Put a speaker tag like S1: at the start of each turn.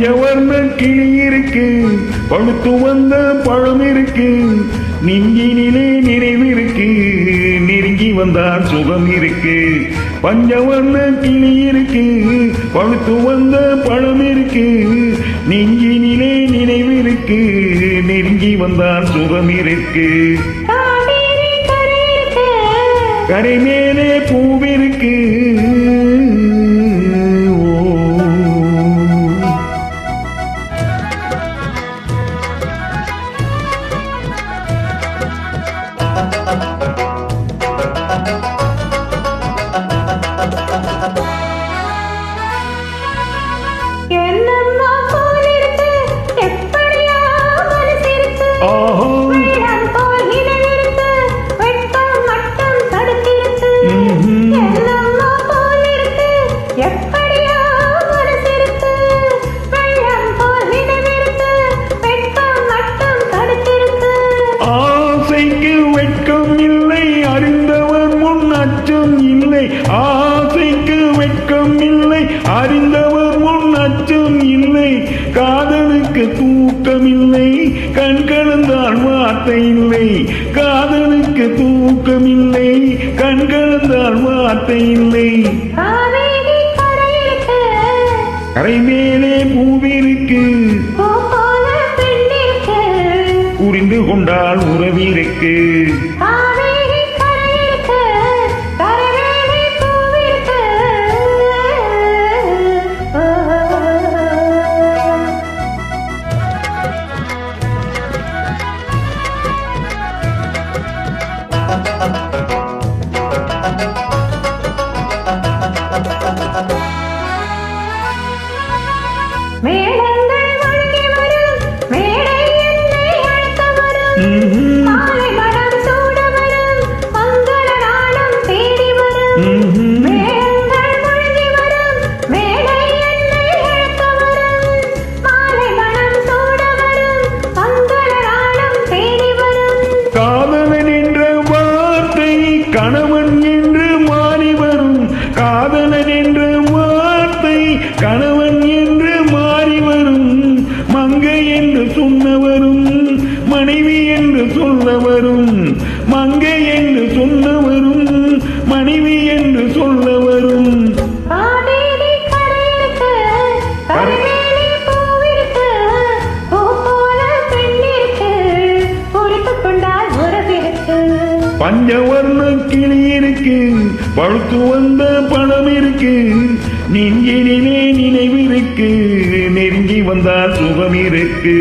S1: பஞ்சவர்ண கிளி இருக்கு, பழுத்து வந்த பழம் இருக்கு, நெஞ்சினிலே நினைவிருக்கு, நெருங்கி வந்தால் சுகம் இருக்கு. பஞ்சவர்ண கிளி இருக்கு, பழுத்து வந்த பழம் இருக்கு, நெஞ்சினிலே நினைவிருக்கு, நெருங்கி வந்தால் சுகம் இருக்கு. கரை மேலே பூவிருக்கு. ஆசைக்கு வெட்கம் இல்லை, அறிந்தவர் முன் அச்சம் இல்லை. காதலுக்கு தூக்கம் இல்லை, கண் கலந்தால் வார்த்தை இல்லை. காதலுக்கு தூக்கம் இல்லை, கண் கலந்தால் வார்த்தை இல்லை. கரை மேலே பூவிருக்கு, புரிந்து கொண்டால் உறவிருக்கு. காதலன் என்ற வார்த்தை கணவன் என்று மாறி வரும். காதலன் என்ற வார்த்தை கணவன் என்று மாறி வரும். மங்கை என்று சொன்னவரும் மனைவி என்று சொல்லவரும். மங்கை என்று சொன்னவரும் மனைவி என்று சொல்லவரும். பஞ்சவர்ண கிளி இருக்கு, பழுத்து வந்த பழம் இருக்கு, நெஞ்சினிலே நினைவிருக்கு, நெருங்கி வந்தால் சுகம் இருக்கு.